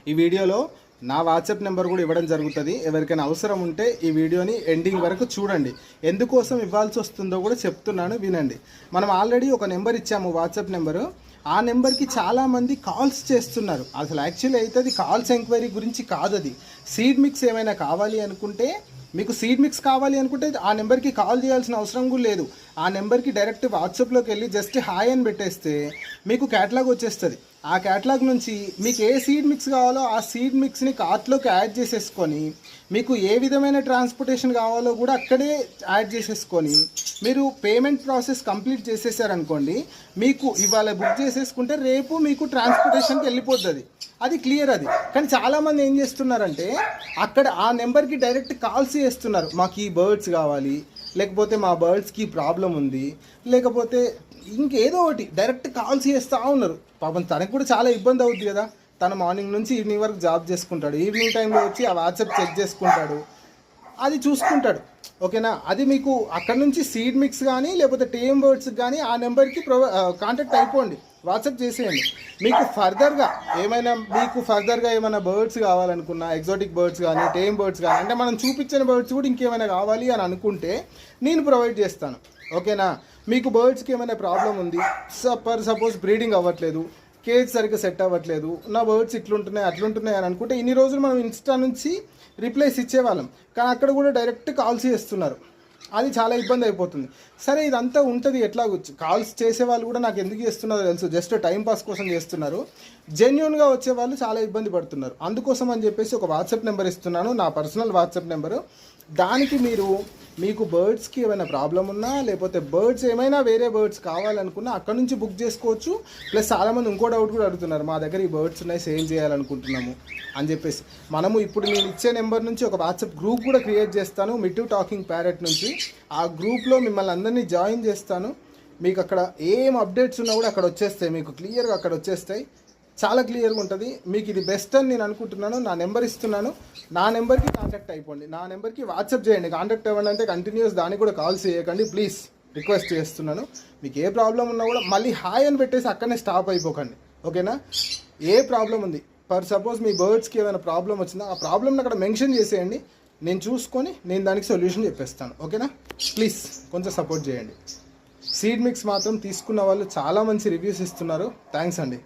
ఈ వీడియోలో నా వాట్సాప్ నెంబర్ కూడా ఇవ్వడం జరుగుతుంది. ఎవరికైనా అవసరం ఉంటే ఈ వీడియోని ఎండింగ్ వరకు చూడండి. ఎందుకోసం ఇవ్వాల్సి వస్తుందో కూడా చెప్తున్నాను, వినండి. మనం ఆల్రెడీ ఒక నెంబర్ ఇచ్చాము, వాట్సాప్ నెంబరు. ఆ నెంబర్కి చాలామంది కాల్స్ చేస్తున్నారు. అసలు యాక్చువల్లీ అయితే అది కాల్స్ ఎంక్వైరీ గురించి కాదు, అది సీడ్ మిక్స్ ఏమైనా కావాలి అనుకుంటే, మీకు సీడ్ మిక్స్ కావాలి అనుకుంటే ఆ నెంబర్కి కాల్ చేయాల్సిన అవసరం కూడా లేదు. ఆ నెంబర్కి డైరెక్ట్ వాట్సాప్లోకి వెళ్ళి జస్ట్ హాయ్ అని పెట్టేస్తే మీకు క్యాటలాగ్ వచ్చేస్తుంది. ఆ క్యాటలాగ్ నుంచి మీకు ఏ సీడ్ మిక్స్ కావాలో ఆ సీడ్ మిక్స్ని కార్ట్లోకి యాడ్ చేసేసుకొని, మీకు ఏ విధమైన ట్రాన్స్పోర్టేషన్ కావాలో కూడా అక్కడే యాడ్ చేసేసుకొని, మీరు పేమెంట్ ప్రాసెస్ కంప్లీట్ చేసేసారనుకోండి, మీకు ఇవాళ బుక్ చేసేసుకుంటే రేపు మీకు ట్రాన్స్పోర్టేషన్కి వెళ్ళిపోతుంది. అది క్లియర్ అది. కానీ చాలామంది ఏం చేస్తున్నారంటే అక్కడ ఆ నెంబర్కి డైరెక్ట్ కాల్స్ చేస్తున్నారు. మాకు ఈ బర్డ్స్ కావాలి, లేకపోతే మా బర్డ్స్కి ప్రాబ్లం ఉంది, లేకపోతే ఇంకేదో ఒకటి డైరెక్ట్ కాల్స్ చేస్తూ ఉన్నారు. పాపం తనకు కూడా చాలా ఇబ్బంది అవుతుంది కదా. తను మార్నింగ్ నుంచి ఈవినింగ్ వరకు జాబ్ చేసుకుంటాడు, ఈవినింగ్ టైంలో వచ్చి ఆ వాట్సాప్ చెక్ చేసుకుంటాడు, అది చూసుకుంటాడు. ఓకేనా. అది మీకు అక్కడ నుంచి సీడ్ మిక్స్ కానీ లేకపోతే టేమ్ బర్డ్స్ కానీ ఆ నెంబర్కి కాంటాక్ట్ అయిపోండి, వాట్సాప్ చేసేయండి. మీకు ఫర్దర్గా ఏమైనా బర్డ్స్ కావాలనుకున్నా, ఎగ్జాటిక్ బర్డ్స్ కానీ టేమ్ బర్డ్స్ కానీ, అంటే మనం చూపించిన బర్డ్స్ కూడా ఇంకేమైనా కావాలి అని అనుకుంటే నేను ప్రొవైడ్ చేస్తాను. ఓకేనా. మీకు బర్డ్స్కి ఏమైనా ప్రాబ్లం ఉంది, సపోజ్ బ్రీడింగ్ అవ్వట్లేదు, కేజ్ సరిగ్గా సెట్ అవ్వట్లేదు, నా బర్డ్స్ ఇట్లుంటున్నాయి అట్లుంటున్నాయి అని అనుకుంటే, ఇన్ని రోజులు మనం ఇన్స్టా నుంచి రిప్లైస్ ఇచ్చేవాళ్ళం, కానీ అక్కడ కూడా డైరెక్ట్ కాల్స్ చేస్తున్నారు. అది చాలా ఇబ్బంది అయిపోతుంది. సరే, ఇదంతా ఉంటుంది. ఎట్లా కాల్స్ చేసేవాళ్ళు కూడా నాకు ఎందుకు చేస్తున్నారో తెలుసు, జస్ట్ టైంపాస్ కోసం చేస్తున్నారు. జెన్యున్గా వచ్చేవాళ్ళు చాలా ఇబ్బంది పడుతున్నారు. అందుకోసం అని చెప్పేసి ఒక వాట్సాప్ నెంబర్ ఇస్తున్నాను, నా పర్సనల్ వాట్సాప్ నెంబరు. దానికి మీకు బర్డ్స్కి ఏమైనా ప్రాబ్లం ఉన్నా, లేకపోతే బర్డ్స్ ఏమైనా వేరే బర్డ్స్ కావాలనుకున్నా అక్కడ నుంచి బుక్ చేసుకోవచ్చు. ప్లస్ చాలామంది ఇంకో డౌట్ కూడా అడుగుతున్నారు, మా దగ్గర ఈ బర్డ్స్ ఉన్నాయి, సేల్ చేయాలనుకుంటున్నాము అని చెప్పేసి. ఇప్పుడు నేను ఇచ్చే నెంబర్ నుంచి ఒక వాట్సాప్ గ్రూప్ కూడా క్రియేట్ చేస్తాను, మిట్టు టాకింగ్ ప్యారెట్ నుంచి. ఆ గ్రూప్లో మిమ్మల్ని అందరినీ జాయిన్ చేస్తాను. మీకు అక్కడ ఏం అప్డేట్స్ ఉన్నా కూడా అక్కడ వచ్చేస్తాయి, మీకు క్లియర్గా అక్కడ వచ్చేస్తాయి. చాలా క్లియర్గా ఉంటుంది. మీకు ఇది బెస్ట్ అని నేను అనుకుంటున్నాను. నా నెంబర్ ఇస్తున్నాను, నా నెంబర్కి కాంటాక్ట్ అయిపోండి, నా నెంబర్కి వాట్సాప్ చేయండి. కాంటాక్ట్ అవ్వండి అంటే కంటిన్యూస్ దానికి కూడా కాల్స్ చేయకండి ప్లీజ్, రిక్వెస్ట్ చేస్తున్నాను. మీకు ఏ ప్రాబ్లం ఉన్నా కూడా మళ్ళీ హాయ్ అని పెట్టేసి అక్కడనే స్టాప్ అయిపోకండి. ఓకేనా. ఏ ప్రాబ్లం ఉంది, సపోజ్ మీ బర్డ్స్కి ఏమైనా ప్రాబ్లం వచ్చిందా, ఆ ప్రాబ్లమ్ని అక్కడ మెన్షన్ చేసేయండి, నేను చూసుకొని నేను దానికి సొల్యూషన్ చెప్పేస్తాను. ఓకేనా. ప్లీజ్ కొంచెం సపోర్ట్ చేయండి. సీడ్ మిక్స్ మాత్రం తీసుకున్న వాళ్ళు చాలా మంచి రివ్యూస్ ఇస్తున్నారు. థ్యాంక్స్ అండి.